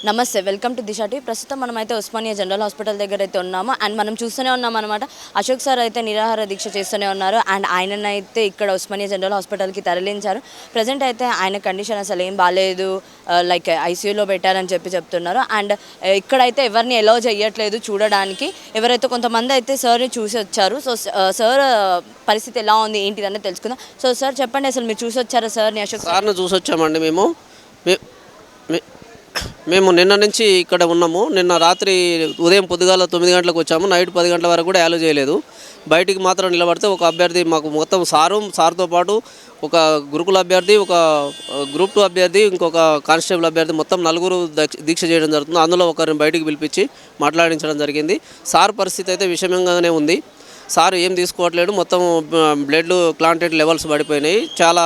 నమస్తే, welcome to Disha TV. ప్రస్తుతం మనమైతే ఉస్మానియా జనరల్ హాస్పిటల్ దగ్గర అయితే ఉన్నాము. అండ్ మనం చూస్తూనే ఉన్నాం అనమాట. అశోక్ సార్ అయితే నిరాహార దీక్ష చేస్తూనే ఉన్నారు. అండ్ ఆయననైతే ఇక్కడ ఉస్మానియా జనరల్ హాస్పిటల్కి తరలించారు. ప్రజెంట్ అయితే ఆయన కండిషన్ అసలు ఏం బాగాలేదు, లైక్ ఐసీయూలో పెట్టారని చెప్తున్నారు. అండ్ ఇక్కడైతే ఎవరిని ఎలో చేయట్లేదు చూడడానికి. ఎవరైతే కొంతమంది అయితే సార్ని చూసి వచ్చారు. సో సార్ పరిస్థితి ఎలా ఉంది ఏంటిది అనేది తెలుసుకుందాం. సో సార్ చెప్పండి, అసలు మీరు చూసి వచ్చారా సార్ని? అశోక్ సార్ని చూసి వచ్చామండి. మేము నిన్న నుంచి ఇక్కడ ఉన్నాము. నిన్న రాత్రి ఉదయం పొద్దుగాల 9 గంటలకు వచ్చాము. నైట్ 10 గంటల వరకు కూడా అలో చేయలేదు. బయటికి మాత్రం నిలబడితే ఒక అభ్యర్థి మాకు మొత్తం సార్తో పాటు ఒక గురుకుల అభ్యర్థి, ఒక గ్రూప్ 2 అభ్యర్థి, ఇంకొక కానిస్టేబుల్ అభ్యర్థి, మొత్తం 4 దీక్ష చేయడం జరుగుతుంది. అందులో ఒకరిని బయటికి పిలిపించి మాట్లాడించడం జరిగింది. సార్ పరిస్థితి అయితే విషమంగానే ఉంది. సార్ ఏం తీసుకోవట్లేడు. మొత్తం బ్లడ్ ప్లాంటెడ్ లెవెల్స్ పడిపోయినాయి. చాలా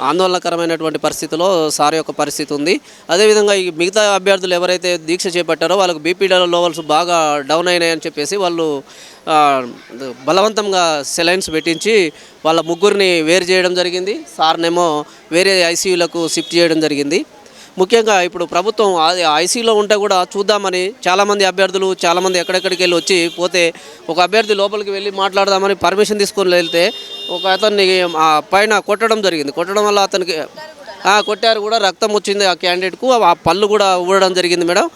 ఆందోళనకరమైనటువంటి పరిస్థితిలో సార్ యొక్క పరిస్థితి ఉంది. అదేవిధంగా ఈ మిగతా అభ్యర్థులు ఎవరైతే దీక్ష చేపట్టారో వాళ్ళకు బీపీ లెవెల్స్ బాగా డౌన్ అయినాయని చెప్పేసి వాళ్ళు బలవంతంగా సెలైన్స్ పెట్టించి వాళ్ళ ముగ్గురిని వేరు చేయడం జరిగింది. సార్నేమో వేరే ఐసీయూలకు షిఫ్ట్ చేయడం జరిగింది. ముఖ్యంగా ఇప్పుడు ప్రభుత్వం ఐసీయూలో ఉంటే కూడా చూద్దామని చాలామంది అభ్యర్థులు చాలామంది ఎక్కడెక్కడికి వెళ్ళి వచ్చి పోతే ఒక అభ్యర్థి లోపలికి వెళ్ళి మాట్లాడదామని పర్మిషన్ తీసుకొని వెళ్తే ఒక అతన్ని పైన కొట్టడం జరిగింది. కొట్టడం వల్ల అతనికి కొట్టారు కూడా, రక్తం వచ్చింది ఆ క్యాండిడేట్కు. ఆ పళ్ళు కూడా ఊడడం జరిగింది మేడం.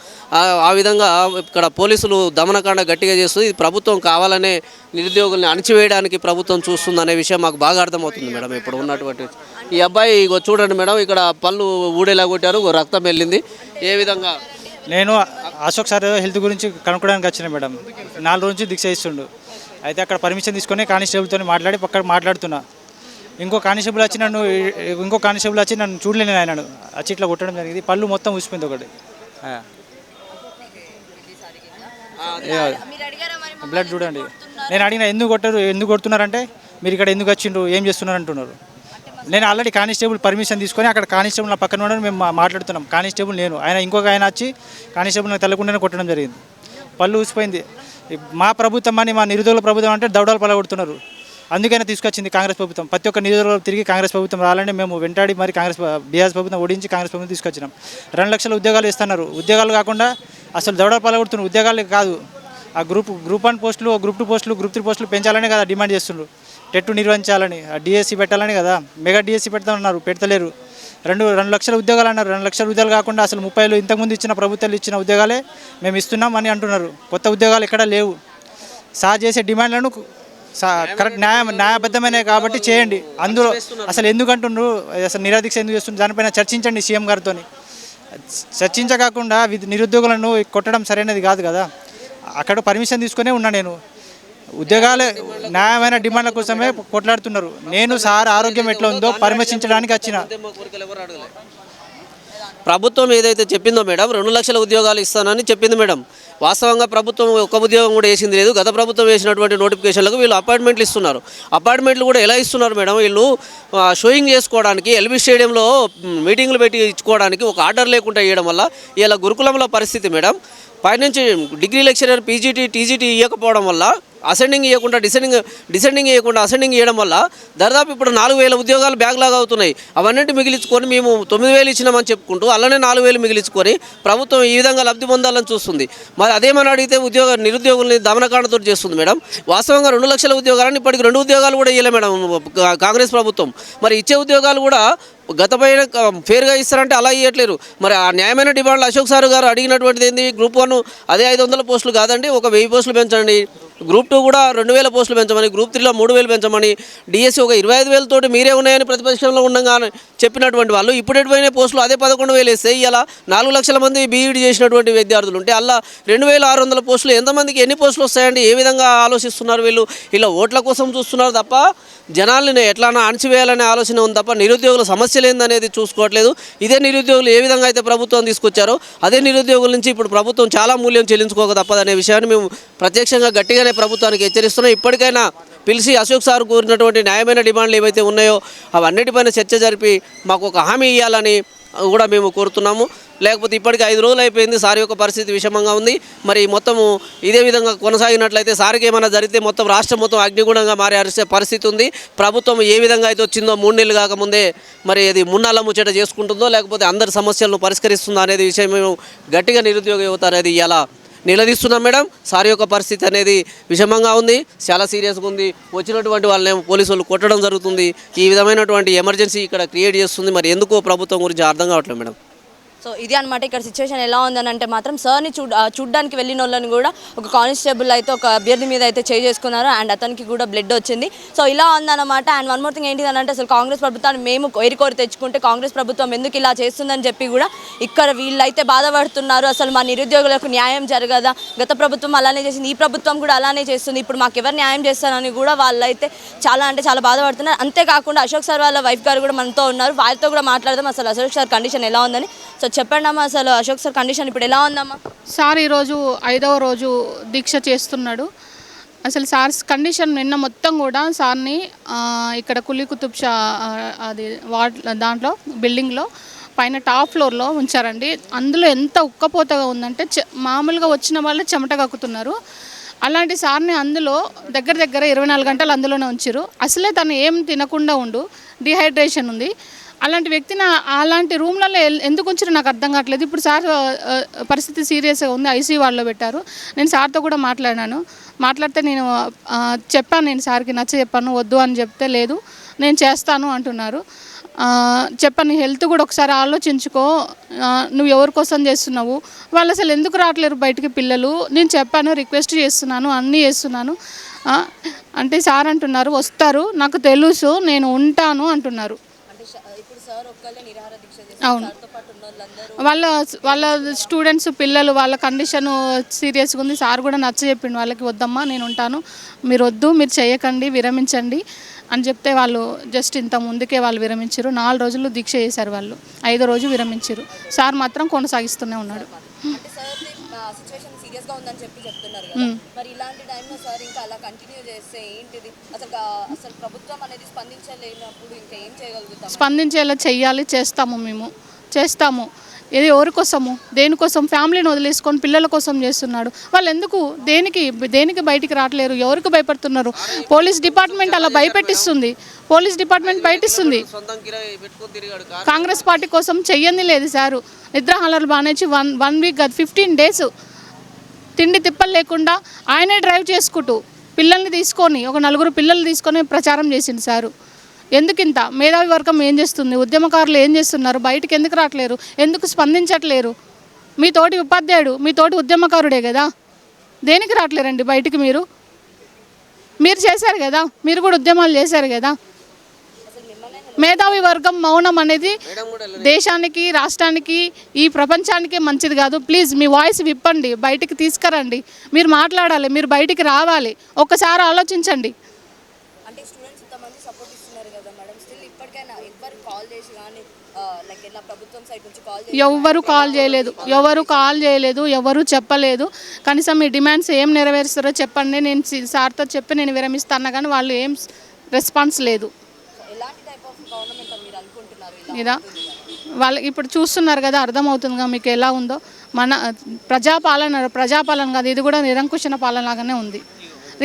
ఆ విధంగా ఇక్కడ పోలీసులు దమనకాండ గట్టిగా చేస్తుంది. ఇది ప్రభుత్వం కావాలనే నిరుద్యోగుల్ని అణిచివేయడానికి ప్రభుత్వం చూస్తుందనే విషయం మాకు బాగా అర్థమవుతుంది మేడం. ఇప్పుడు ఉన్నటువంటి ఈ అబ్బాయి చూడండి మేడం, ఇక్కడ పళ్ళు ఊడేలా కొట్టారు, రక్తం వెళ్ళింది. ఏ విధంగా నేను అశోక్ సార్ హెల్త్ గురించి కనుక్కోవడానికి వచ్చిన మేడం. 4 రోజు నుంచి దీక్ష ఇస్తుండు. అయితే అక్కడ పర్మిషన్ తీసుకొని కానిస్టేబుల్తో మాట్లాడి పక్కన మాట్లాడుతున్నా. ఇంకో కానిస్టేబుల్ వచ్చి నన్ను చూడలేను, ఆయనను వచ్చి ఇట్లా కొట్టడం జరిగింది. పళ్ళు మొత్తం ఊసిపోయింది ఒకటి. బ్లడ్ చూడండి. నేను అడిగిన ఎందుకు కొడుతున్నారంటే మీరు ఇక్కడ ఎందుకు వచ్చిండ్రు, ఏం చేస్తున్నారు అంటున్నారు. నేను ఆల్రెడీ కానిస్టేబుల్ పర్మిషన్ తీసుకొని అక్కడ కానిస్టేబుల్ నా పక్కన ఉండడం మేము మాట్లాడుతున్నాం. కానిస్టేబుల్ నేను, ఇంకొక ఆయన వచ్చి కానిస్టేబుల్ నాకు తెలకుండానే కొట్టడం జరిగింది. పళ్ళు ఊసిపోయింది. మా ప్రభుత్వం అని, మా నిరుద్యోగుల ప్రభుత్వం అంటే దౌడాలు పలగొడుతున్నారు. అందుకనే తీసుకొచ్చింది కాంగ్రెస్ ప్రభుత్వం. ప్రతి ఒక్క నిరుద్యోగులు తిరిగి కాంగ్రెస్ ప్రభుత్వం రావాలని మేము వెంటాడి మరి బీఆర్ఎస్ ప్రభుత్వం ఓడించి కాంగ్రెస్ ప్రభుత్వం తీసుకొచ్చినాం. 2 లక్షల ఉద్యోగాలు ఇస్తున్నారు. ఉద్యోగాలు కాకుండా అసలు దౌడాలు పలగొడుతున్నారు. ఉద్యోగాలు కాదు, ఆ గ్రూప్ 1 పోస్టులు, గ్రూప్ 2 పోస్టులు, గ్రూప్ 3 పోస్టులు పెంచాలని కదా డిమాండ్ చేస్తున్నారు. టెట్ నిర్వహించాలని, డిఎస్సి పెట్టాలని కదా. Mega DSC పెడతామన్నారు, పెడతలేరు. 2 లక్షల ఉద్యోగాలు అన్నారు. 2 లక్షల ఉద్యోగాలు కాకుండా అసలు 30 ఇంతకుముందు ఇచ్చిన ప్రభుత్వాలు ఇచ్చిన ఉద్యోగాలే మేము ఇస్తున్నాం అని అంటున్నారు. కొత్త ఉద్యోగాలు ఎక్కడా లేవు. సార్ చేసే డిమాండ్లను కరెక్ట్ న్యాయబద్ధమైనవి కాబట్టి చేయండి. అందులో అసలు ఎందుకు అంటున్నారు, అసలు నిరాదీక్ష ఎందుకు చేస్తున్నారు, దానిపైన చర్చించండి సీఎం గారితో. చర్చించకుండా నిరుద్యోగులను కొట్టడం సరైనది కాదు కదా. అక్కడ పర్మిషన్ తీసుకునే ఉన్నా నేను. ఉద్యోగాలు న్యాయమైన డిమాండ్ల కోసమే కొట్లాడుతున్నారు. నేను సార్ ఆరోగ్యం ఎట్లా ఉందో పరామర్శించడానికి వచ్చిన. ప్రభుత్వం ఏదైతే చెప్పిందో మేడం, 2 లక్షల ఉద్యోగాలు ఇస్తానని చెప్పింది మేడం. వాస్తవంగా ప్రభుత్వం ఒక్క ఉద్యోగం కూడా వేసింది లేదు. గత ప్రభుత్వం వేసినటువంటి నోటిఫికేషన్లకు వీళ్ళు అపాయింట్మెంట్లు ఇస్తున్నారు. అపాయింట్మెంట్లు కూడా ఎలా ఇస్తున్నారు మేడం, వీళ్ళు షోయింగ్ చేసుకోవడానికి ఎల్బీ స్టేడియంలో మీటింగ్లు పెట్టి ఇచ్చుకోవడానికి ఒక ఆర్డర్ లేకుండా ఇవ్వడం వల్ల ఇలా గురుకులంలో పరిస్థితి మేడం. పైనుంచి డిగ్రీ లెక్చరర్ పీజీటీ టీజీటీ ఇవ్వకపోవడం వల్ల, అసెండింగ్ ఇవ్వకుండా డిసెండింగ్ ఇవ్వకుండా అసెండింగ్ ఇవ్వడం వల్ల దాదాపు ఇప్పుడు 4,000 ఉద్యోగాలు బ్యాక్లాగ్ అవుతున్నాయి. అవన్నింటి మిగిలించుకొని మేము 9,000 ఇచ్చినామని చెప్పుకుంటూ అలానే 4,000 మిగిలించుకొని ప్రభుత్వం ఈ విధంగా లబ్ధి పొందాలని చూస్తుంది. మరి అదేమని అడిగితే నిరుద్యోగుల్ని దమనకాండతో చేస్తుంది మేడం. వాస్తవంగా 2 లక్షల ఉద్యోగాలని ఇప్పటికి 2 ఉద్యోగాలు కూడా ఇవ్వలే మేడం కాంగ్రెస్ ప్రభుత్వం. మరి ఇచ్చే ఉద్యోగాలు కూడా గతపైన ఫేర్గా ఇస్తారంటే అలా ఇవ్వట్లేరు. మరి ఆ న్యాయమైన డిమాండ్లు అశోక్ సార్ గారు అడిగినటువంటిది ఏంది, గ్రూప్ 1 అదే 500 పోస్టులు కాదండి, ఒక 1000 పోస్టులు పెంచండి. గ్రూప్ 2 కూడా 2,000 పోస్టులు పెంచమని, గ్రూప్ 3లో 3,000 పెంచమని, డిఎస్సి ఒక 25,000 తోటి మీరే ఉన్నాయని ప్రతిపక్షంలో ఉండగా చెప్పినటువంటి వాళ్ళు ఇప్పుడు ఎటువైన పోస్టులు అదే 11,000 వేస్తే ఇలా 4 లక్షల మంది బీఈడీ చేసినటువంటి విద్యార్థులు ఉంటే అలా 2,600 పోస్టులు ఎంతమందికి ఎన్ని పోస్టులు వస్తాయండి? ఏ విధంగా ఆలోచిస్తున్నారు వీళ్ళు? ఇలా ఓట్ల కోసం చూస్తున్నారు తప్ప జనాల్ని ఎట్లానా అణచివేయాలనే ఆలోచన ఉంది తప్ప నిరుద్యోగుల సమస్యలు ఏందనేది చూసుకోవట్లేదు. ఇదే నిరుద్యోగులు ఏ విధంగా అయితే ప్రభుత్వం తీసుకొచ్చారో అదే నిరుద్యోగుల నుంచి ఇప్పుడు ప్రభుత్వం చాలా మూల్యం చెల్లించుకోక తప్పదనే విషయాన్ని మేము ప్రత్యక్షంగా గట్టిగానే ప్రభుత్వానికి హెచ్చరిస్తున్నాం. ఇప్పటికైనా పిలిచి అశోక్ సార్ కోరినటువంటి న్యాయమైన డిమాండ్లు ఏవైతే ఉన్నాయో అవన్నిటిపైన చర్చ జరిపి మాకు ఒక హామీ ఇవ్వాలని కూడా మేము కోరుతున్నాము. లేకపోతే ఇప్పటికి 5 రోజులు అయిపోయింది, సార్ యొక్క పరిస్థితి విషమంగా ఉంది. మరి మొత్తము ఇదే విధంగా కొనసాగినట్లయితే సార్కి ఏమైనా జరిగితే మొత్తం రాష్ట్రం మొత్తం అగ్నిగుణంగా మారే పరిస్థితి ఉంది. ప్రభుత్వం ఏ విధంగా అయితే వచ్చిందో 3 నెలలు కాకముందే మరి అది మున్నాళ్ళ ముచ్చట చేసుకుంటుందో లేకపోతే అందరి సమస్యలను పరిష్కరిస్తుందో అనేది విషయం మేము గట్టిగా నిరుద్యోగ యువత అనేది ఇలా నిలదీస్తున్నాం మేడం. సార్ యొక్క పరిస్థితి అనేది విషమంగా ఉంది, చాలా సీరియస్గా ఉంది. వచ్చినటువంటి వాళ్ళని పోలీసు వాళ్ళు కొట్టడం జరుగుతుంది. ఈ విధమైనటువంటి ఎమర్జెన్సీ ఇక్కడ క్రియేట్ చేస్తుంది. మరి ఎందుకో ప్రభుత్వం గురించి అర్థం కావట్లేదు మేడం. సో ఇది అనమాట ఇక్కడ సిచ్యువేషన్ ఎలా ఉందని అంటే మాత్రం సార్ని చూడ్డానికి వెళ్ళిన వాళ్ళని కూడా ఒక కానిస్టేబుల్ అయితే ఒక అభ్యర్థి మీద అయితే చేసుకున్నారు అండ్ అతనికి కూడా బ్లడ్ వచ్చింది. సో ఇలా ఉందన్నమాట. అండ్ వన్ మోర్ థింగ్ ఏంటిదని అంటే అసలు కాంగ్రెస్ ప్రభుత్వాన్ని మేము కోరి తెచ్చుకుంటే కాంగ్రెస్ ప్రభుత్వం ఎందుకు ఇలా చేస్తుందని చెప్పి కూడా ఇక్కడ వీళ్ళైతే బాధపడుతున్నారు. అసలు మా నిరుద్యోగులకు న్యాయం జరగదా, గత ప్రభుత్వం అలానే చేసింది, ఈ ప్రభుత్వం కూడా అలానే చేస్తుంది, ఇప్పుడు మాకు ఎవరు న్యాయం చేస్తారని కూడా వాళ్ళైతే చాలా బాధపడుతున్నారు. అంతేకాకుండా అశోక్ సార్ వాళ్ళ వైఫ్ గారు కూడా మనతో ఉన్నారు, వాళ్ళతో కూడా మాట్లాడదాం అసలు అశోక్ సార్ కండిషన్ ఎలా ఉందని. సో చెప్పండి అమ్మా, అసలు అశోక్ సార్ కండిషన్ ఇప్పుడు ఎలా ఉందమ్మా? సార్ ఈరోజు 5వ రోజు దీక్ష చేస్తున్నాడు. అసలు సార్ కండిషన్ నిన్న మొత్తం కూడా సార్ని ఇక్కడ కులీ కుతుబ్ షా అది దాంట్లో బిల్డింగ్లో పైన టాప్ ఫ్లోర్లో ఉంచారండి. అందులో ఎంత ఉక్కపోతగా ఉందంటే మామూలుగా వచ్చిన వాళ్ళు చెమట కక్కుతున్నారు. అలాంటి సార్ని అందులో దగ్గర 24 గంటలు అందులోనే ఉంచారు. అసలే తను ఏం తినకుండా డిహైడ్రేషన్ ఉంది. అలాంటి వ్యక్తిని అలాంటి రూమ్లలో ఎందుకు ఉంచారో నాకు అర్థం కావట్లేదు. ఇప్పుడు సార్ పరిస్థితి సీరియస్గా ఉంది, ఐసీయూ వాళ్ళలో పెట్టారు. నేను సార్తో కూడా మాట్లాడితే నేను చెప్పాను, నేను సార్కి చెప్పాను, వద్దు అని చెప్తే లేదు నేను చేస్తాను అంటున్నారు. చెప్పాను హెల్త్ కూడా ఒకసారి ఆలోచించుకో, నువ్వు ఎవరి కోసం చేస్తున్నావు, వాళ్ళు అసలు ఎందుకు రావట్లేరు బయటికి పిల్లలు, నేను చెప్పాను, రిక్వెస్ట్ చేస్తున్నాను, అన్నీ చేస్తున్నాను అంటే సార్ అంటున్నారు వస్తారు, నాకు తెలుసు, నేను ఉంటాను అంటున్నారు. అవును, వాళ్ళ స్టూడెంట్స్ పిల్లలు వాళ్ళ కండిషన్ సీరియస్గా ఉంది. సార్ కూడా చెప్పిండు వాళ్ళకి, వద్దమ్మా నేను ఉంటాను, మీరు వద్దు, మీరు చేయకండి, విరమించండి అని చెప్తే వాళ్ళు జస్ట్ ఇంత ముందుకే వాళ్ళు విరమించారు. 4 రోజులు దీక్ష చేశారు వాళ్ళు, 5వ రోజు విరమించారు. సార్ మాత్రం కొనసాగిస్తూనే ఉన్నాడు. మరి ఇలాంటి టైంలో సార్ ఇంకా అలా కంటిన్యూ చేస్తే ఏంటిది? అసలు ప్రభుత్వం అనేది స్పందించలేనప్పుడు ఇంకా ఏం చేయగలుగుతాం? స్పందించేలా చెయ్యాలి, చేస్తాము. ఇది ఎవరి కోసము, దేనికోసం? ఫ్యామిలీని వదిలేసుకొని పిల్లల కోసం చేస్తున్నాడు. వాళ్ళు ఎందుకు దేనికి బయటికి రావట్లేరు, ఎవరికి భయపడుతున్నారు? పోలీస్ డిపార్ట్మెంట్ అలా భయపెట్టిస్తుంది, కాంగ్రెస్ పార్టీ కోసం చెయ్యంది లేదు సారు. నిద్రాహారాలు బానేసి 1 వీక్ కాదు 15 డేస్ తిండి తిప్పలు లేకుండా ఆయనే డ్రైవ్ చేసుకుంటూ పిల్లల్ని తీసుకొని ఒక 4 పిల్లలు తీసుకొని ప్రచారం చేసింది సారు. ఎందుకింత మేధావి వర్గం ఏం చేస్తుంది, ఉద్యమకారులు ఏం చేస్తున్నారు, బయటికి ఎందుకు రావట్లేరు, ఎందుకు స్పందించట్లేరు? మీ తోటి ఉపాధ్యాయుడు, మీ తోటి ఉద్యమకారుడే కదా, దేనికి రావట్లేరండి బయటికి? మీరు చేశారు కదా, మీరు కూడా ఉద్యమాలు చేశారు కదా. మేధావి వర్గం మౌనం అనేది దేశానికి, రాష్ట్రానికి, ఈ ప్రపంచానికి మంచిది కాదు. ప్లీజ్ మీ వాయిస్ విప్పండి, బయటికి తీసుకురండి, మీరు మాట్లాడాలి, మీరు బయటికి రావాలి, ఒక్కసారి ఆలోచించండి. అంటే స్టూడెంట్స్ ఇంతమంది సపోర్ట్ ఇస్తున్నారు కదా మేడం, స్టిల్ ఇప్పటికైనా ఎవరు కాల్ చేసి కానీ లైక్ ఇలా ప్రభుత్వం సైడ్ నుంచి ఎవరు కాల్ చేయలేదు, ఎవరు చెప్పలేదు. కనీసం మీ డిమాండ్స్ ఏం నెరవేరుస్తారో చెప్పండి, నేను సార్తో చెప్పి నేను విరమిస్తాను, కానీ వాళ్ళు ఏం రెస్పాన్స్ లేదు. ఇదా వాళ్ళకి ఇప్పుడు చూస్తున్నారు కదా, అర్థమవుతుందిగా మీకు ఎలా ఉందో. మన ప్రజాపాలన కాదు, ఇది కూడా నిరంకుశన పాలన లాగానే ఉంది.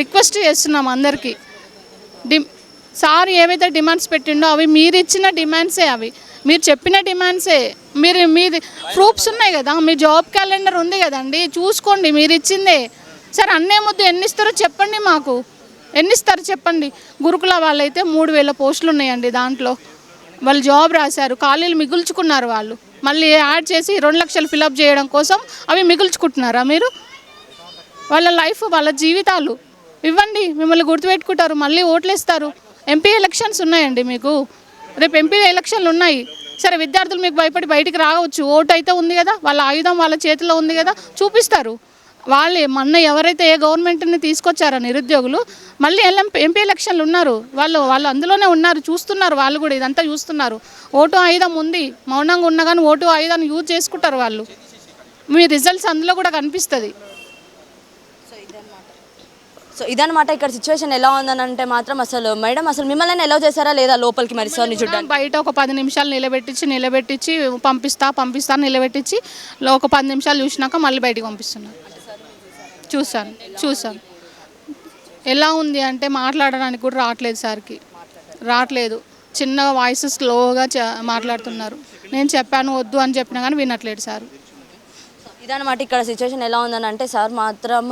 రిక్వెస్ట్ చేస్తున్నాం అందరికీ, సార్ ఏవైతే డిమాండ్స్ పెట్టిండో అవి మీరు ఇచ్చిన డిమాండ్సే, అవి మీరు చెప్పిన డిమాండ్సే, మీది ప్రూఫ్స్ ఉన్నాయి కదా, మీ జాబ్ క్యాలెండర్ ఉంది కదండి, చూసుకోండి, మీరు ఇచ్చిందే. సార్ అన్నే ముద్దు ఎన్ని ఇస్తారో చెప్పండి, మాకు ఎన్ని ఇస్తారో చెప్పండి. గురుకుల వాళ్ళైతే 3000 పోస్టులు ఉన్నాయండి, దాంట్లో వాళ్ళు జాబ్ రాశారు, ఖాళీలు మిగుల్చుకున్నారు. వాళ్ళు మళ్ళీ యాడ్ చేసి 2 లక్షలు ఫిలప్ చేయడం కోసం అవి మిగుల్చుకుంటున్నారా మీరు? వాళ్ళ లైఫ్, వాళ్ళ జీవితాలు ఇవ్వండి, మిమ్మల్ని గుర్తుపెట్టుకుంటారు, మళ్ళీ ఓట్లేస్తారు. ఎంపీ ఎలక్షన్స్ ఉన్నాయండి మీకు, రేపు ఎంపీ ఎలక్షన్లు ఉన్నాయి. సరే విద్యార్థులు మీకు భయపడి బయటికి రావచ్చు, ఓటు అయితే ఉంది కదా, వాళ్ళ ఆయుధం వాళ్ళ చేతిలో ఉంది కదా, చూపిస్తారు. వాళ్ళే మొన్న ఎవరైతే ఏ గవర్నమెంట్ని తీసుకొచ్చారో నిరుద్యోగులు, మళ్ళీ ఎంపీ ఎలక్షన్లు ఉన్నారు, వాళ్ళు అందులోనే ఉన్నారు, చూస్తున్నారు, వాళ్ళు కూడా ఇదంతా చూస్తున్నారు. ఓటు ఆయుధం ఉంది, మౌనంగా ఉన్నా కానీ ఓటు ఆయుధాన్ని యూజ్ చేసుకుంటారు వాళ్ళు. మీ రిజల్ట్స్ అందులో కూడా కనిపిస్తుంది. సో ఇదనమాట ఇక్కడ సిచ్యువేషన్ ఎలా ఉందని అంటే మాత్రం అసలు మేడం అసలు మిమ్మల్ని ఎలా చేశారా లేదా లోపలికి మరి సార్ని చూడడానికి బయట ఒక 10 నిమిషాలు నిలబెట్టించి పంపిస్తా నిలబెట్టించి ఒక 10 నిమిషాలు చూసినాక మళ్ళీ బయటికి పంపిస్తున్నారు. చూసాను ఎలా ఉంది అంటే మాట్లాడడానికి కూడా రావట్లేదు సార్కి, రావట్లేదు. చిన్న వాయిస్ స్లోగా మాట్లాడుతున్నారు. నేను చెప్పాను వద్దు అని చెప్పినా కానీ వినట్లేదు సార్. ఇదనమాట ఇక్కడ సిచ్యువేషన్ ఎలా ఉందని అంటే సార్ మాత్రం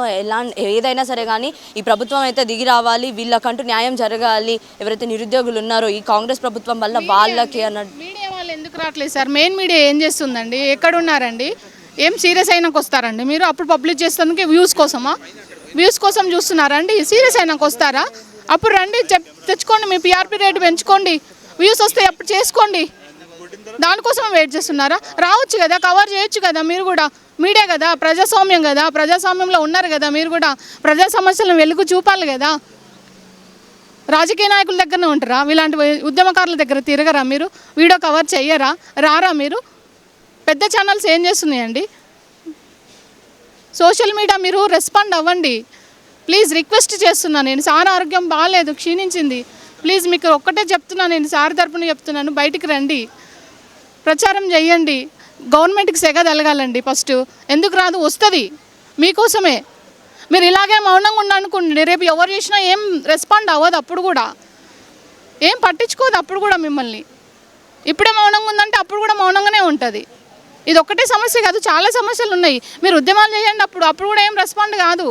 ఏదైనా సరే కానీ ఈ ప్రభుత్వం అయితే దిగి రావాలి, వీళ్ళకంటూ న్యాయం జరగాలి, ఎవరైతే నిరుద్యోగులు ఉన్నారో ఈ కాంగ్రెస్ ప్రభుత్వం వల్ల వాళ్ళకి అన్నట్టు. మీడియా వాళ్ళు ఎందుకు రావట్లేదు సార్? మెయిన్ మీడియా ఏం చేస్తుందండి? ఎక్కడున్నారండి? ఏం సీరియస్ అయినాక వస్తారండి మీరు? అప్పుడు పబ్లిష్ చేస్తానికి వ్యూస్ కోసమా? వ్యూస్ కోసం చూస్తున్నారండి? సీరియస్ అయినాక వస్తారా? అప్పుడు రండి తెచ్చుకోండి, మీ పిఆర్పి రేటు పెంచుకోండి, వ్యూస్ వస్తే అప్పుడు చేసుకోండి. దానికోసం వెయిట్ చేస్తున్నారా? రావచ్చు కదా, కవర్ చేయొచ్చు కదా. మీరు కూడా మీడియా కదా, ప్రజాస్వామ్యం కదా, ప్రజాస్వామ్యంలో ఉన్నారు కదా. మీరు కూడా ప్రజా సమస్యలను వెలుగు చూపాలి కదా. రాజకీయ నాయకుల దగ్గరనే ఉంటారా? ఇలాంటి ఉద్యమకారుల దగ్గర తిరగరా మీరు? వీడియో కవర్ చెయ్యరా? రారా మీరు? పెద్ద ఛానల్స్ ఏం చేస్తున్నాయండి? సోషల్ మీడియా మీరు రెస్పాండ్ అవ్వండి ప్లీజ్, రిక్వెస్ట్ చేస్తున్నాను నేను. సార్ ఆరోగ్యం బాగాలేదు, క్షీణించింది. ప్లీజ్ మీకు ఒక్కటే చెప్తున్నాను, నేను సార్ తరపున చెప్తున్నాను, బయటికి రండి, ప్రచారం చేయండి. గవర్నమెంట్కి సెగ తెలగాలండి ఫస్ట్. ఎందుకు రాదు? వస్తుంది మీకోసమే. మీరు ఇలాగే మౌనంగా ఉండనుకోండి, రేపు ఎవరు చేసినా ఏం రెస్పాండ్ అవ్వదు, అప్పుడు కూడా ఏం పట్టించుకోదు, అప్పుడు కూడా మిమ్మల్ని. ఇప్పుడే మౌనంగా ఉందంటే అప్పుడు కూడా మౌనంగానే ఉంటుంది. ఇది ఒక్కటే సమస్య కాదు, చాలా సమస్యలు ఉన్నాయి. మీరు ఉద్యమాలు చేయండి, అప్పుడు కూడా ఏం రెస్పాండ్ కాదు.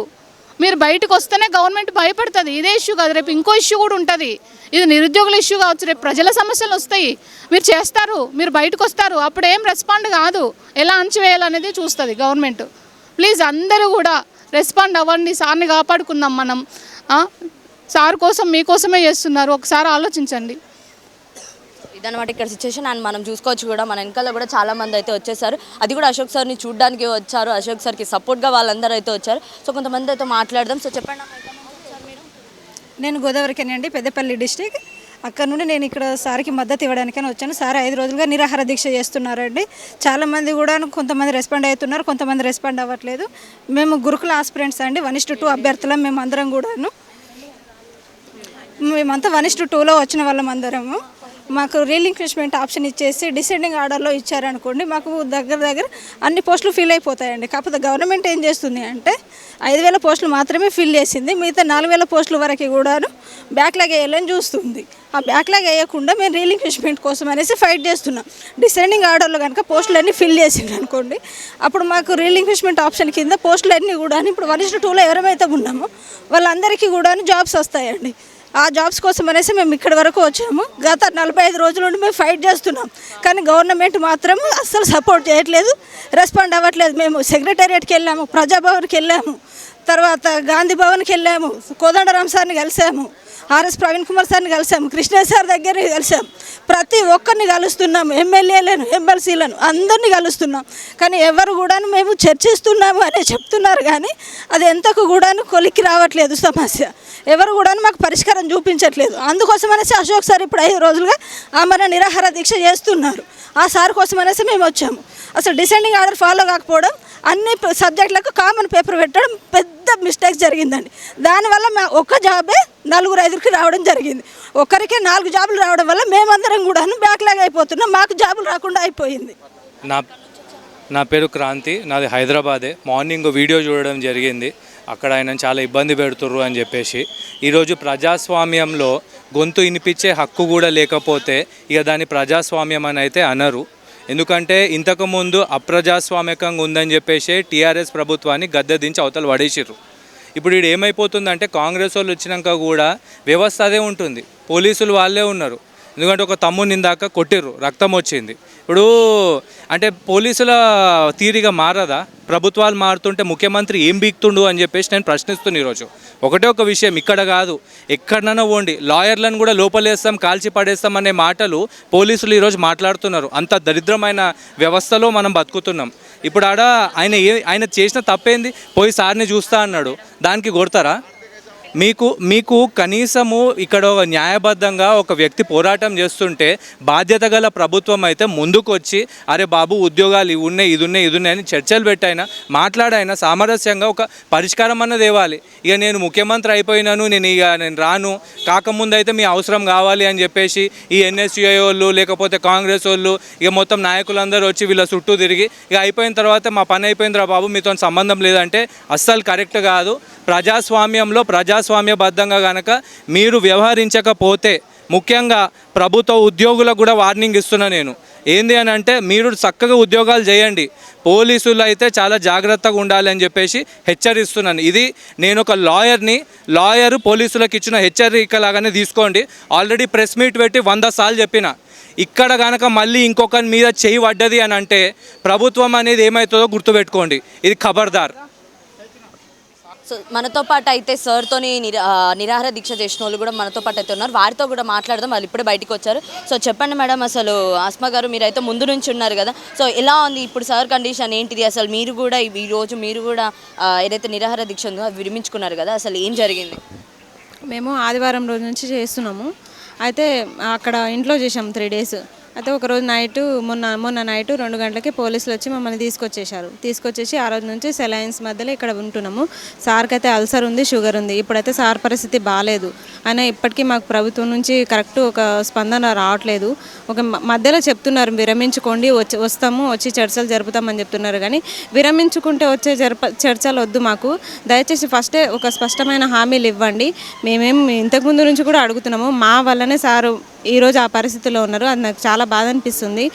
మీరు బయటకు వస్తేనే గవర్నమెంట్ భయపడుతుంది. ఇదే ఇష్యూ కాదు, రేపు ఇంకో ఇష్యూ కూడా ఉంటుంది. ఇది నిరుద్యోగుల ఇష్యూ కావచ్చు, రేపు ప్రజల సమస్యలు వస్తాయి. మీరు చేస్తారు, మీరు బయటకు వస్తారు, అప్పుడు ఏం రెస్పాండ్ కాదు. ఎలా అణచివేయాలనేది చూస్తుంది గవర్నమెంట్. ప్లీజ్ అందరూ కూడా రెస్పాండ్ అవ్వండి, సార్ని కాపాడుకుందాం మనం. సార్ కోసం మీకోసమే చేస్తున్నారు, ఒకసారి ఆలోచించండి. ఇదనమాట ఇక్కడ సిచ్యువేషన్. అండ్ మనం చూసుకోవచ్చు కూడా మన వెనకాల కూడా చాలా మంది అయితే వచ్చేసారు. అది కూడా అశోక్ సార్ని చూడడానికి వచ్చారు, అశోక్ సార్కి సపోర్ట్గా వాళ్ళందరూ అయితే వచ్చారు. సో కొంతమంది అయితే మాట్లాడదాం. సో చెప్పండి అమ్మా, మీరు? నేను గోదావరికేనండి, పెద్దపల్లి డిస్టిక్. అక్కడ నుండి నేను ఇక్కడ సార్కి మద్దతు ఇవ్వడానికని వచ్చాను. సార్ 5 రోజులుగా నిరాహార దీక్ష చేస్తున్నారండి. చాలామంది కూడా కొంతమంది రెస్పాండ్ అవుతున్నారు, కొంతమంది రెస్పాండ్ అవ్వట్లేదు. మేము గురుకుల ఆస్పిరెంట్స్ అండి, 1:2 అభ్యర్థులం మేము అందరం కూడాను. మేమంతా 1:2లో వచ్చిన వాళ్ళం అందరము. మాకు రీలింక్విష్మెంట్ ఆప్షన్ ఇచ్చేసి డిసెండింగ్ ఆర్డర్లో ఇచ్చారనుకోండి, మాకు దగ్గర అన్ని పోస్టులు ఫిల్ అయిపోతాయండి. కాకపోతే గవర్నమెంట్ ఏం చేస్తుంది అంటే 5,000 పోస్టులు మాత్రమే ఫిల్ చేసింది, మిగతా 4,000 పోస్టుల వరకు కూడాను బ్యాక్లాగ్ వేయాలని చూస్తుంది. ఆ బ్యాక్లాగ్ వేయకుండా మేము రీలింక్విష్మెంట్ కోసం అనేసి ఫైట్ చేస్తున్నాం. డిసెండింగ్ ఆర్డర్లో కనుక పోస్టులన్నీ ఫిల్ చేసింది అనుకోండి, అప్పుడు మాకు రీలింక్విష్మెంట్ ఆప్షన్ కింద పోస్టులన్నీ కూడా ఇప్పుడు 1:2లో ఎవరైతే ఉన్నామో వాళ్ళందరికీ కూడా జాబ్స్ వస్తాయండి. ఆ జాబ్స్ కోసం అనేసి మేము ఇక్కడి వరకు వచ్చాము. గత 45 రోజుల నుండి మేము ఫైట్ చేస్తున్నాం, కానీ గవర్నమెంట్ మాత్రం అస్సలు సపోర్ట్ చేయట్లేదు, రెస్పాండ్ అవ్వట్లేదు. మేము సెక్రటేరియట్కి వెళ్ళాము, ప్రజాభవన్కి వెళ్ళాము, తర్వాత గాంధీ భవన్కి వెళ్ళాము, కోదండరాం సార్ని కలిసాము, ఆర్ఎస్ ప్రవీణ్ కుమార్ సార్ని కలిసాము, కృష్ణ సార్ దగ్గర కలిసాము. ప్రతి ఒక్కరిని కలుస్తున్నాము, ఎమ్మెల్యేలను, ఎమ్మెల్సీలను అందరినీ కలుస్తున్నాం. కానీ ఎవరు కూడా మేము చర్చిస్తున్నాము అనే చెప్తున్నారు, కానీ అది ఎంతకు కూడా కొలిక్కి రావట్లేదు సమస్య. ఎవరు కూడా మాకు పరిష్కారం చూపించట్లేదు. అందుకోసం అనేసి అశోక్ సార్ ఇప్పుడు 5 రోజులుగా ఆమరణ నిరాహార దీక్ష చేస్తున్నారు. ఆ సార్ కోసం అనేసి మేము వచ్చాము. అసలు డిసెండింగ్ ఆర్డర్ ఫాలో కాకపోవడం, అన్ని సబ్జెక్టులకు కామన్ పేపర్ పెట్టడం పెద్ద మిస్టేక్ జరిగిందండి. దానివల్ల మా ఒక్క జాబే 4-5కి రావడం జరిగింది. ఒక్కరికే 4 జాబులు రావడం వల్ల మేమందరం కూడా బ్యాక్లాగ్ అయిపోతున్నాం, మాకు జాబులు రాకుండా అయిపోయింది. నా పేరు క్రాంతి, నాది హైదరాబాదే. మార్నింగ్ వీడియో చూడడం జరిగింది, అక్కడ ఆయన చాలా ఇబ్బంది పెడుతుర్రు అని చెప్పేసి. ఈరోజు ప్రజాస్వామ్యంలో గొంతు వినిపించే హక్కు కూడా లేకపోతే ఇక దాన్ని ప్రజాస్వామ్యం అని అయితే అనరు. ఎందుకంటే ఇంతకుముందు అప్రజాస్వామికంగా ఉందని చెప్పేసి టీఆర్ఎస్ ప్రభుత్వాన్ని గద్దె దించి అవతల పడేసిర్రు. ఇప్పుడు ఇది ఏమైపోతుందంటే కాంగ్రెస్ వాళ్ళు వచ్చినాక కూడా వ్యవస్థ అదే ఉంటుంది, పోలీసులు వాళ్ళే ఉన్నారు. ఎందుకంటే ఒక తమ్ముని ఇందాక కొట్టిర్రు, రక్తం వచ్చింది. ఇప్పుడు అంటే పోలీసుల తీరిగా మారదా? ప్రభుత్వాలు మారుతుంటే ముఖ్యమంత్రి ఏం బీక్తుండు అని చెప్పేసి నేను ప్రశ్నిస్తున్నాను ఈరోజు. ఒకటే ఒక విషయం, ఇక్కడ కాదు ఎక్కడనైనా పోండి, లాయర్లను కూడా లోపలేస్తాం, కాల్చి పడేస్తాం అనే మాటలు పోలీసులు ఈరోజు మాట్లాడుతున్నారు. అంత దరిద్రమైన వ్యవస్థలో మనం బతుకుతున్నాం. ఇప్పుడు ఆయన చేసిన తప్పేంది? పోయి సార్ని చూస్తా అన్నాడు, దానికి కొడతారా? మీకు కనీసము ఇక్కడ ఒక న్యాయబద్ధంగా ఒక వ్యక్తి పోరాటం చేస్తుంటే బాధ్యత గల ప్రభుత్వం అయితే ముందుకు వచ్చి అరే బాబు ఉద్యోగాలు ఇవి ఉన్నాయి ఇది ఉన్నాయి అని చర్చలు పెట్టైనా మాట్లాడైనా సామరస్యంగా ఒక పరిష్కారం అన్నది ఇవ్వాలి. ఇక నేను ముఖ్యమంత్రి అయిపోయినాను, నేను రాను, కాకముందు అయితే మీ అవసరం కావాలి అని చెప్పేసి ఈ ఎన్ఎస్యుఐ వాళ్ళు లేకపోతే కాంగ్రెస్ వాళ్ళు ఇక మొత్తం నాయకులందరూ వచ్చి వీళ్ళ చుట్టూ తిరిగి ఇక అయిపోయిన తర్వాత మా పని అయిపోయిందిరా బాబు మీతో సంబంధం లేదంటే అస్సలు కరెక్ట్ కాదు. ప్రజాస్వామ్యంలో ప్రజాస్వామ్యబద్ధంగా కనుక మీరు వ్యవహరించకపోతే ముఖ్యంగా ప్రభుత్వ ఉద్యోగులకు కూడా వార్నింగ్ ఇస్తున్నా నేను. ఏంది అని అంటే మీరు చక్కగా ఉద్యోగాలు చేయండి, పోలీసులు అయితే చాలా జాగ్రత్తగా ఉండాలి అని చెప్పేసి హెచ్చరిస్తున్నాను. ఇది నేను ఒక లాయరు పోలీసులకు ఇచ్చిన హెచ్చరికలాగానే తీసుకోండి. ఆల్రెడీ ప్రెస్ మీట్ పెట్టి 100 సార్లు చెప్పిన. ఇక్కడ కనుక మళ్ళీ ఇంకొకరి మీద చేయి పడ్డది అని అంటే ప్రభుత్వం అనేది ఏమవుతుందో గుర్తుపెట్టుకోండి, ఇది ఖబర్దార్. సో మనతో పాటు అయితే సార్తోని నిరాహార దీక్ష చేసిన వాళ్ళు కూడా మనతో పాటు అయితే ఉన్నారు, వారితో కూడా మాట్లాడదాం. వాళ్ళు ఇప్పుడే బయటికి వచ్చారు. సో చెప్పండి మేడం, అసలు ఆస్మా గారు మీరైతే ముందు నుంచి ఉన్నారు కదా, సో ఎలా ఉంది ఇప్పుడు సార్ కండిషన్ ఏంటిది? అసలు మీరు కూడా ఈరోజు మీరు కూడా ఏదైతే నిరాహార దీక్ష ఉందో అది విరమించుకున్నారు కదా, అసలు ఏం జరిగింది? మేము ఆదివారం రోజు నుంచి చేస్తున్నాము. అయితే అక్కడ ఇంట్లో చేసాము 3 days. అయితే ఒకరోజు నైటు మొన్న నైటు 2 గంటలకి పోలీసులు వచ్చి మమ్మల్ని తీసుకొచ్చేసి ఆ రోజు నుంచి సెలైన్స్ మధ్యలో ఇక్కడ ఉంటున్నాము. సార్కి అయితే అల్సర్ ఉంది, షుగర్ ఉంది. ఇప్పుడైతే సార్ పరిస్థితి బాగాలేదు. అయినా ఇప్పటికీ మాకు ప్రభుత్వం నుంచి కరెక్ట్ ఒక స్పందన రావట్లేదు. ఒక మధ్యలో చెప్తున్నారు విరమించుకోండి, వస్తాము వచ్చి చర్చలు జరుపుతామని చెప్తున్నారు. కానీ విరమించుకుంటే వచ్చే చర్చలు వద్దు మాకు. దయచేసి ఫస్టే ఒక స్పష్టమైన హామీలు ఇవ్వండి. మేమేం ఇంతకుముందు నుంచి కూడా అడుగుతున్నాము. మా వల్లనే సారు ఈరోజు ఆ పరిస్థితిలో ఉన్నారు. అది నాకు చాలా బాధ అనిపిస్తుంది.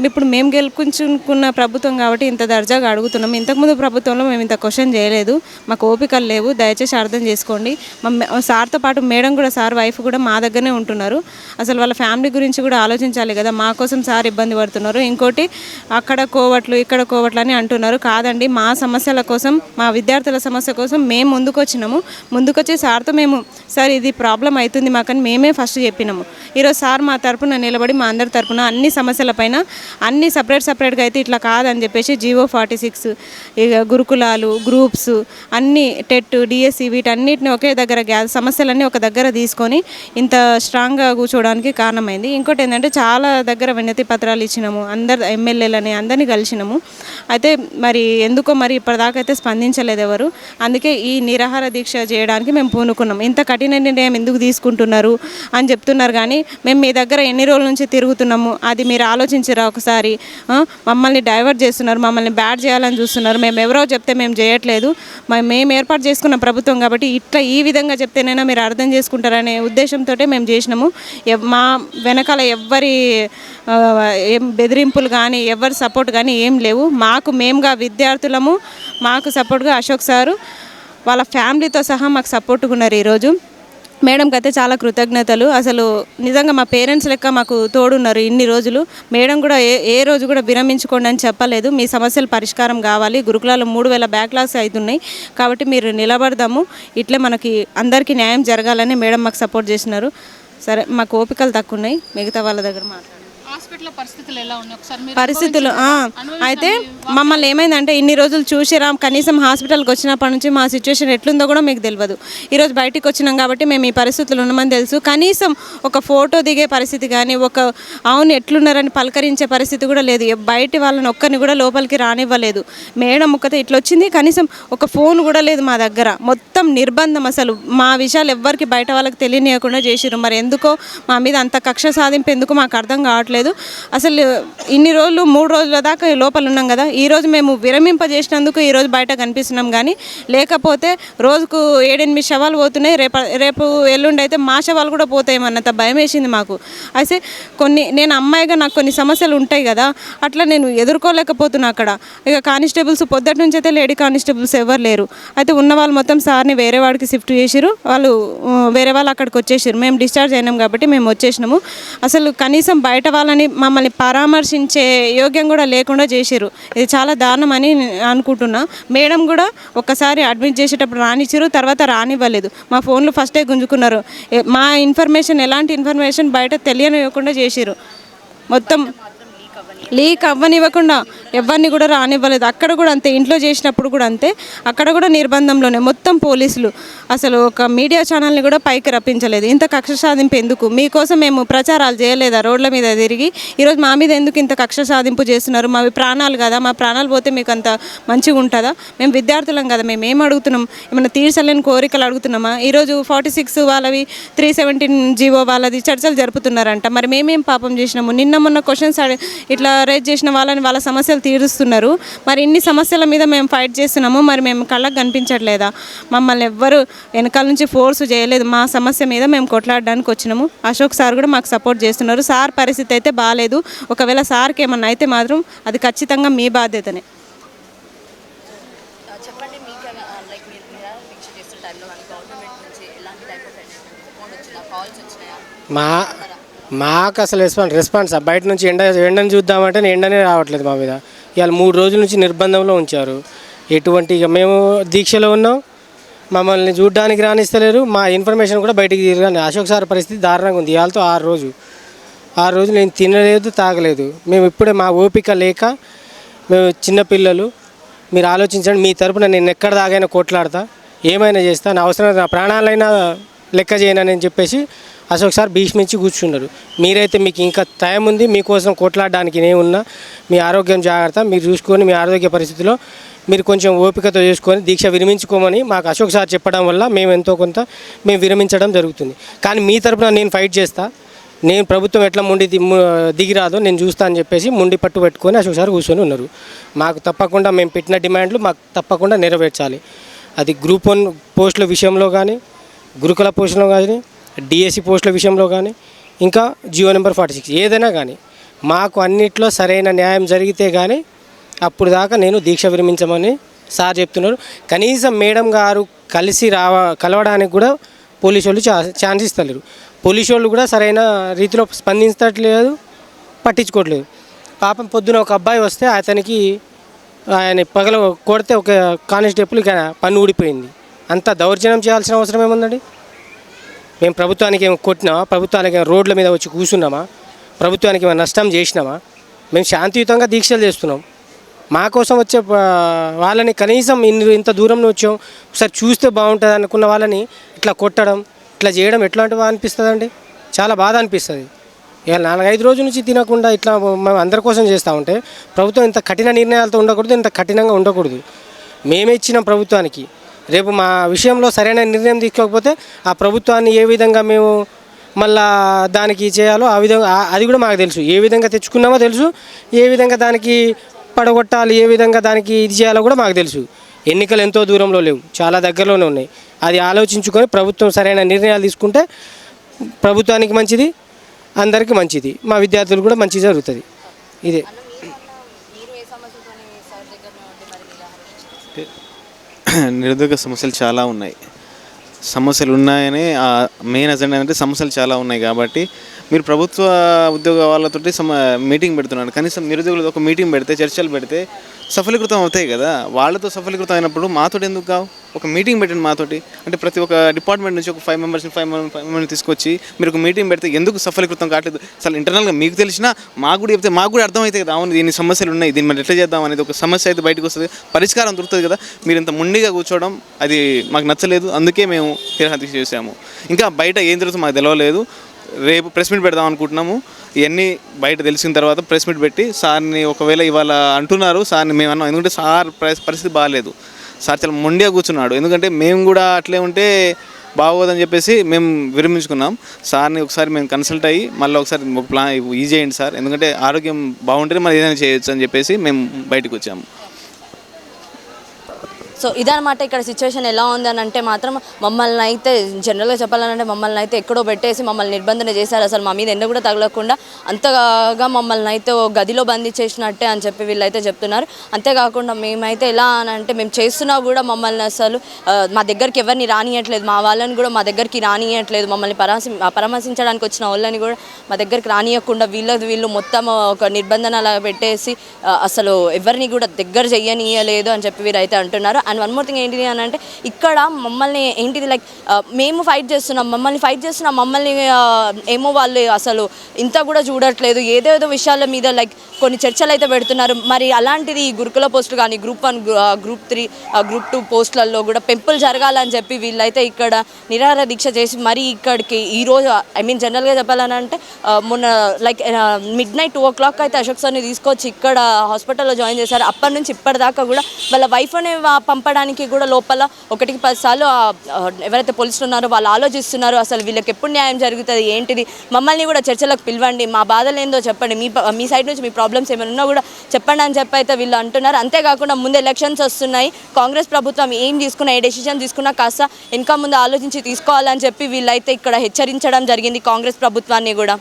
ఇప్పుడు మేము గెలుపుకున్న ప్రభుత్వం కాబట్టి ఇంత దర్జాగా అడుగుతున్నాం. ఇంతకుముందు ప్రభుత్వంలో మేము ఇంత క్వశ్చన్ చేయలేదు. మాకు ఓపికలు లేవు, దయచేసి అర్థం చేసుకోండి. సార్తో పాటు మేడం కూడా, సార్ వైఫ్ కూడా మా దగ్గరనే ఉంటున్నారు. అసలు వాళ్ళ ఫ్యామిలీ గురించి కూడా ఆలోచించాలి కదా. మా కోసం సార్ ఇబ్బంది పడుతున్నారు. ఇంకోటి అక్కడ కోవట్లు ఇక్కడ కోవట్లు అని అంటున్నారు. కాదండి, మా సమస్యల కోసం, మా విద్యార్థుల సమస్య కోసం మేము ముందుకొచ్చి సార్తో మేము సార్ ఇది ప్రాబ్లం అవుతుంది మాకని మేమే ఫస్ట్ చెప్పినాము. ఈరోజు సార్ మా తరపున నిలబడి మా అందరి తరపున అన్ని సమస్యలపైన అన్ని సపరేట్గా అయితే ఇట్లా కాదని చెప్పేసి GO 46 ఇక గురుకులాలు, గ్రూప్స్ అన్నీ, టెట్, డిఎస్సి వీటన్నిటిని ఒకే దగ్గర సమస్యలన్నీ ఒక దగ్గర తీసుకొని ఇంత స్ట్రాంగ్గా కూర్చోవడానికి కారణమైంది. ఇంకోటి ఏంటంటే చాలా దగ్గర వినతి పత్రాలు ఇచ్చినాము, అందరు ఎమ్మెల్యేలని అందరినీ కలిసినాము. అయితే మరి ఎందుకో మరి ఇప్పటిదాకా అయితే స్పందించలేదు ఎవరు. అందుకే ఈ నిరాహార దీక్ష చేయడానికి మేము పూనుకున్నాం. ఇంత కఠిన నిర్ణయం ఎందుకు తీసుకుంటున్నారు అని చెప్తున్నారు. కానీ మేము మీ దగ్గర ఎన్ని రోజుల నుంచి తిరుగుతున్నాము, అది మీరు ఆలోచించరా ఒకసారి? మమ్మల్ని డైవర్ట్ చేస్తున్నారు, మమ్మల్ని బ్యాడ్ చేయాలని చూస్తున్నారు. మేము ఎవరో చెప్తే మేము చేయట్లేదు, మేము ఏర్పాటు చేసుకున్న ప్రభుత్వం కాబట్టి ఇట్లా ఈ విధంగా చెప్తేనైనా మీరు అర్థం చేసుకుంటారనే ఉద్దేశంతో మేము చేసినాము. మా వెనకాల ఎవ్వరి ఏం బెదిరింపులు కానీ ఎవరి సపోర్ట్ కానీ ఏం లేవు. మేముగా విద్యార్థులము, మాకు సపోర్ట్గా అశోక్ సారు వాళ్ళ ఫ్యామిలీతో సహా మాకు సపోర్ట్గా ఉన్నారు. ఈరోజు మేడంకి అయితే చాలా కృతజ్ఞతలు. అసలు నిజంగా మా పేరెంట్స్ లెక్క మాకు తోడున్నారు ఇన్ని రోజులు. మేడం కూడా ఏ రోజు కూడా విరమించుకోండి అని చెప్పలేదు. మీ సమస్యలు పరిష్కారం కావాలి, గురుకులాలు 3000 బ్యాక్లాగ్స్ అవుతున్నాయి కాబట్టి మీరు నిలబడదాము, ఇట్లే మనకి అందరికీ న్యాయం జరగాలని మేడం మాకు సపోర్ట్ చేసినారు. సరే, మాకు ఓపికలు తక్కువ ఉన్నాయి, మిగతా వాళ్ళ దగ్గర మాట్లాడారు. హాస్పిటల్ పరిస్థితులు ఎలా ఉన్నాయి ఒకసారి? పరిస్థితులు అయితే మమ్మల్ని ఏమైందంటే ఇన్ని రోజులు చూసిరా, కనీసం హాస్పిటల్కి వచ్చినప్పటి నుంచి మా సిచ్యువేషన్ ఎట్లుందో కూడా మీకు తెలియదు. ఈరోజు బయటికి వచ్చినాం కాబట్టి మేము ఈ పరిస్థితులు ఉన్నామని తెలుసు. కనీసం ఒక ఫోటో దిగే పరిస్థితి కానీ, అవును ఎట్లున్నారని పలకరించే పరిస్థితి కూడా లేదు. బయటి వాళ్ళని ఒక్కరిని కూడా లోపలికి రానివ్వలేదు. మేడం ఒక్కతే ఇట్లా వచ్చింది, కనీసం ఒక ఫోన్ కూడా లేదు మా దగ్గర. మొత్తం నిర్బంధం. అసలు మా విషయాలు ఎవ్వరికి బయట వాళ్ళకి తెలియనియకుండా చేసిరు. మరి ఎందుకో మా మీద అంత కక్ష సాధింపు ఎందుకు మాకు అర్థం కావట్లేదు. అసలు ఇన్ని రోజులు 3 రోజుల దాకా లోపల ఉన్నాం కదా, ఈరోజు మేము విరమింపజేసినందుకు ఈరోజు బయట కనిపిస్తున్నాం. కానీ లేకపోతే రోజుకు 7-8 శవాలు పోతున్నాయి. రేపు ఎల్లుండి అయితే మా శవాలు కూడా పోతాయేమన్నంత భయం వేసింది మాకు. అయితే నేను అమ్మాయిగా నాకు కొన్ని సమస్యలు ఉంటాయి కదా, అట్లా నేను ఎదుర్కోలేకపోతున్నా అక్కడ. ఇక కానిస్టేబుల్స్ పొద్దుటి నుంచి అయితే లేడీ కానిస్టేబుల్స్ ఎవరు లేరు. అయితే ఉన్న వాళ్ళు మొత్తం సార్ని వేరే వాడికి షిఫ్ట్ చేసిరు. వేరే వాళ్ళు అక్కడికి వచ్చేసారు. మేము డిశ్చార్జ్ అయినాం కాబట్టి మేము వచ్చేసినాము. అసలు కనీసం బయట వాళ్ళని మమ్మల్ని పరామర్శించే యోగ్యం కూడా లేకుండా చేసిరు. ఇది చాలా దారుణం అని అనుకుంటున్నా. మేడం కూడా ఒక్కసారి అడ్మిట్ చేసేటప్పుడు రానిచ్చారు, తర్వాత రానివ్వలేదు. మా ఫోన్లు ఫస్టే గుంజుకున్నారు. మా ఇన్ఫర్మేషన్ ఎలాంటి ఇన్ఫర్మేషన్ బయట తెలియనివ్వకుండా చేసిరు. మొత్తం లీక్ అవ్వనివ్వకుండా ఎవరిని కూడా రానివ్వలేదు. అక్కడ కూడా అంతే, ఇంట్లో చేసినప్పుడు కూడా అంతే, అక్కడ కూడా నిర్బంధంలోనే మొత్తం పోలీసులు. అసలు ఒక మీడియా ఛానల్ని కూడా పైకి రప్పించలేదు. ఇంత కక్ష సాధింపు ఎందుకు? మీకోసం మేము ప్రచారాలు చేయలేదా రోడ్ల మీద తిరిగి? ఈరోజు మా మీద ఎందుకు ఇంత కక్ష సాధింపు చేస్తున్నారు? మావి ప్రాణాలు కదా, మా ప్రాణాలు పోతే మీకు అంత మంచిగా ఉంటుందా? మేము విద్యార్థులం కదా, మేము ఏం అడుగుతున్నాం? ఏమైనా తీర్చలేని కోరికలు అడుగుతున్నామా? ఈరోజు 46 వాళ్ళవి 317 జీవో వాళ్ళది చర్చలు జరుపుతున్నారంట. మరి మేమేం పాపం చేసినాము? నిన్న మొన్న క్వశ్చన్స్ ఇట్లా రేజ్ చేసిన వాళ్ళని వాళ్ళ సమస్యలు తీరుస్తున్నారు. మరి ఇన్ని సమస్యల మీద మేము ఫైట్ చేస్తున్నాము, మరి మేము కళ్ళకు కనిపించట్లేదా? మమ్మల్ని ఎవ్వరు వెనకాల నుంచి ఫోర్స్ చేయలేదు. మా సమస్య మీద మేము కొట్లాడడానికి వచ్చినాము. అశోక్ సార్ కూడా మాకు సపోర్ట్ చేస్తున్నారు. సార్ పరిస్థితి అయితే బాగాలేదు. ఒకవేళ సార్కి ఏమన్నా అయితే మాత్రం అది ఖచ్చితంగా మీ బాధ్యతనే. చెప్పండి, మీకు లైక్ మీరు నిరాహార దీక్ష చేస్తున్న టైంలో కానీ గవర్నమెంట్ నుంచి ఎలాంటి టైప్ ఆఫ్ రెస్పాండ్ వచ్చినా, కాల్స్ వచ్చినాయా? మాకు అసలు రెస్పాన్స్ బయట నుంచి ఎండని చూద్దామంటే ఎండనే రావట్లేదు మా మీద. ఇవాళ 3 రోజుల నుంచి నిర్బంధంలో ఉంచారు. ఎటువంటి ఇక మేము దీక్షలో ఉన్నాం, మమ్మల్ని చూడడానికి రానిస్తలేరు. మా ఇన్ఫర్మేషన్ కూడా బయటికి తిరగాలి. అశోక్ సార్ పరిస్థితి దారుణంగా ఉంది. ఇవాళతో 6 రోజులు నేను తినలేదు, తాగలేదు. మేము ఇప్పుడే మా ఓపిక లేక, మేము చిన్నపిల్లలు, మీరు ఆలోచించండి. మీ తరపున నేను ఎక్కడ దాగైనా కొట్లాడతా, ఏమైనా చేస్తా, నా అవసరం నా ప్రాణాలైనా లెక్క చేయనని చెప్పేసి అశోక్ సార్ భీష్మించి కూర్చున్నారు. మీరైతే మీకు ఇంకా టైం ఉంది, మీకోసం కొట్లాడడానికి నేనున్నా. మీ ఆరోగ్యం జాగ్రత్త, మీరు చూసుకొని మీ ఆరోగ్య పరిస్థితిలో మీరు కొంచెం ఓపికతో చేసుకొని దీక్ష విరమించుకోమని మాకు అశోక్ సార్ చెప్పడం వల్ల మేము ఎంతో కొంత మేము విరమించడం జరుగుతుంది. కానీ మీ తరపున నేను ఫైట్ చేస్తా, నేను ప్రభుత్వం ఎట్లా దిగిరాదో నేను చూస్తా అని చెప్పేసి ముండి పట్టు పెట్టుకొని అశోక్ సార్ కూర్చొని ఉన్నారు. మాకు తప్పకుండా మేము పెట్టిన డిమాండ్లు మాకు తప్పకుండా నెరవేర్చాలి. అది గ్రూప్ 1 పోస్టుల విషయంలో కానీ, గురుకుల పోస్టులో కానీ, డిఎస్సి పోస్టుల విషయంలో కానీ, ఇంకా జియో నెంబర్ 46 ఏదైనా కానీ మాకు అన్నిట్లో సరైన న్యాయం జరిగితే కానీ అప్పుడు దాకా నేను దీక్ష విరమించమని సార్ చెప్తున్నారు. కనీసం మేడం గారు కలవడానికి కూడా పోలీసు వాళ్ళు ఛాన్స్ ఇస్తలేరు. పోలీసు వాళ్ళు కూడా సరైన రీతిలో స్పందించట్లేదు, పట్టించుకోవట్లేదు. పాపం పొద్దున ఒక అబ్బాయి వస్తే ఆయన పగల కొడితే ఒక కానిస్టేబుల్ పన్ను ఊడిపోయింది. అంత దౌర్జన్యం చేయాల్సిన అవసరం ఏముందండి? మేము ప్రభుత్వానికి ఏమో కొట్టినామా? ప్రభుత్వానికి రోడ్ల మీద వచ్చి కూర్చున్నామా? ప్రభుత్వానికి ఏమైనా నష్టం చేసినామా? మేము శాంతియుతంగా దీక్షలు చేస్తున్నాం. మా కోసం వచ్చే వాళ్ళని కనీసం ఇంత దూరం వచ్చాం, ఒకసారి చూస్తే బాగుంటుంది అనుకున్న వాళ్ళని ఇట్లా కొట్టడం, ఇట్లా చేయడం ఎట్లాంటివా అనిపిస్తుందండి? చాలా బాధ అనిపిస్తుంది. ఇక 4-5 రోజుల నుంచి తినకుండా ఇట్లా మేము అందరి కోసం చేస్తూ ఉంటే ప్రభుత్వం ఇంత కఠిన నిర్ణయాలతో ఉండకూడదు, ఇంత కఠినంగా ఉండకూడదు. మేమే ఇచ్చినాం ప్రభుత్వానికి. రేపు మా విషయంలో సరైన నిర్ణయం తీసుకోకపోతే ఆ ప్రభుత్వాన్ని ఏ విధంగా మేము మళ్ళా దానికి చేయాలో ఆ విధంగా అది కూడా మాకు తెలుసు. ఏ విధంగా తెచ్చుకున్నామో తెలుసు, ఏ విధంగా దానికి పడగొట్టాలి, ఏ విధంగా దానికి ఇది చేయాలో కూడా మాకు తెలుసు. ఎన్నికలు ఎంతో దూరంలో లేవు, చాలా దగ్గరలోనే ఉన్నాయి. అది ఆలోచించుకొని ప్రభుత్వం సరైన నిర్ణయాలు తీసుకుంటే ప్రభుత్వానికి మంచిది, అందరికీ మంచిది, మా విద్యార్థులు కూడా మంచి జరుగుతుంది. ఇదే నిరుద్యోగ సమస్యలు చాలా ఉన్నాయి. సమస్యలు ఉన్నాయని మెయిన్ అజెండా అంటే సమస్యలు చాలా ఉన్నాయి కాబట్టి మీరు ప్రభుత్వ ఉద్యోగ వాళ్ళతోటి మీటింగ్ పెడుతున్నారు. కనీసం నిరుద్యోగులతో ఒక మీటింగ్ పెడితే, చర్చలు పెడితే సఫలీకృతం అవుతాయి కదా. వాళ్ళతో సఫలీకృతం అయినప్పుడు మాతోటి ఎందుకు కావు? ఒక మీటింగ్ పెట్టండి మాతోటి. అంటే ప్రతి ఒక్క డిపార్ట్మెంట్ నుంచి ఒక 5 మెంబర్స్ని తీసుకొచ్చి మీరు ఒక మీటింగ్ పెడితే ఎందుకు సఫలీకృతం కావట్లేదు అసలు ఇంటర్నల్గా మీకు తెలిసినా మాకు కూడా చెప్తే మాకు కూడా అర్థమవుతాయి కదా. అవును, దీని సమస్యలు ఉన్నాయి, దీన్ని మనం ఎట్లా చేద్దాం అనేది ఒక సమస్య అయితే బయటకు వస్తుంది, పరిష్కారం దొరుకుతుంది కదా. మీరు ఇంత ముండిగా కూర్చోవడం అది మాకు నచ్చలేదు, అందుకే మేము నిరాహార చేసాము. ఇంకా బయట ఏం జరుగుతుందో మాకు తెలియలేదు. రేపు ప్రెస్ మీట్ పెడదాం అనుకుంటున్నాము. ఇవన్నీ బయట తెలిసిన తర్వాత ప్రెస్ మీట్ పెట్టి సార్ని ఒకవేళ ఇవాళ అంటున్నారు సార్ని మేము అన్నాం, ఎందుకంటే సార్ పరిస్థితి బాగాలేదు, సార్ చాలా మొండిగా కూర్చున్నాడు. ఎందుకంటే మేము కూడా అట్లే ఉంటే బాగోదని చెప్పేసి మేము విరమించుకున్నాం. సార్ని ఒకసారి మేము కన్సల్ట్ అయ్యి మళ్ళీ ఒకసారి ఒక ప్లాన్ ఈజీ చేయండి సార్, ఎందుకంటే ఆరోగ్యం బాగుంటేనే మనం ఏదైనా చేయొచ్చు అని చెప్పేసి మేము బయటకు వచ్చాము. సో ఇదనమాట ఇక్కడ సిచ్యువేషన్ ఎలా ఉంది అని అంటే మాత్రం మమ్మల్ని అయితే జనరల్గా చెప్పాలంటే మమ్మల్ని అయితే ఎక్కడో పెట్టేసి మమ్మల్ని నిర్బంధన చేశారు. అసలు మా మీద ఎండ కూడా తగలకుండా అంతగా మమ్మల్ని అయితే గదిలో బందీ చేసినట్టే అని చెప్పి వీళ్ళైతే చెప్తున్నారు. అంతేకాకుండా మేమైతే ఎలా అని అంటే మేము చేస్తున్నా కూడా మమ్మల్ని అసలు మా దగ్గరికి ఎవరిని రానియట్లేదు, మా వాళ్ళని కూడా మా దగ్గరికి రానియట్లేదు, మమ్మల్ని పరామర్శించడానికి వచ్చిన వాళ్ళని కూడా మా దగ్గరికి రానియకుండా వీళ్ళు మొత్తం ఒక నిర్బంధన అలా పెట్టేసి అసలు ఎవరిని కూడా దగ్గర చెయ్యనియలేదు అని చెప్పి వీరైతే అంటున్నారు. అండ్ వన్ మోర్ థింగ్ ఏంటిది అని అంటే ఇక్కడ మమ్మల్ని ఏంటిది లైక్ మేము ఫైట్ చేస్తున్నాం, మమ్మల్ని ఏమో వాళ్ళు అసలు ఇంత కూడా చూడట్లేదు. ఏదేదో విషయాల మీద లైక్ కొన్ని చర్చలు అయితే పెడుతున్నారు. మరి అలాంటిది ఈ గురుకుల పోస్టులు కానీ గ్రూప్ 1 గ్రూప్ 3 గ్రూప్ 2 పోస్టులలో కూడా పెంపులు జరగాలని చెప్పి వీళ్ళైతే ఇక్కడ నిరాహార దీక్ష చేసి మరి ఇక్కడికి ఈరోజు జనరల్గా చెప్పాలని అంటే మొన్న లైక్ midnight 2 o'clock అయితే అశోక్ సార్ని తీసుకొచ్చి ఇక్కడ హాస్పిటల్లో జాయిన్ చేశారు. అప్పటి నుంచి ఇప్పటిదాకా కూడా వాళ్ళ వైఫ్ అనే పంపడానికి కూడా లోపల 1కి 10 సార్లు ఎవరైతే పోలీసులు ఉన్నారో వాళ్ళు ఆలోచిస్తున్నారు. అసలు వీళ్ళకి ఎప్పుడు న్యాయం జరుగుతుంది ఏంటిది, మమ్మల్ని కూడా చర్చలకు పిలవండి, మా బాధలు ఏందో చెప్పండి, మీ సైడ్ నుంచి మీ ప్రాబ్లమ్స్ ఏమైనా ఉన్నా కూడా చెప్పండి అని చెప్పి అయితే వీళ్ళు అంటున్నారు. అంతేకాకుండా ముందు ఎలక్షన్స్ వస్తున్నాయి, కాంగ్రెస్ ప్రభుత్వం ఏం తీసుకున్నా ఏ డెసిషన్ తీసుకున్నా కాస్త ఇంకా ముందు ఆలోచించి తీసుకోవాలని చెప్పి వీళ్ళైతే ఇక్కడ హెచ్చరించడం జరిగింది కాంగ్రెస్ ప్రభుత్వాన్ని కూడా.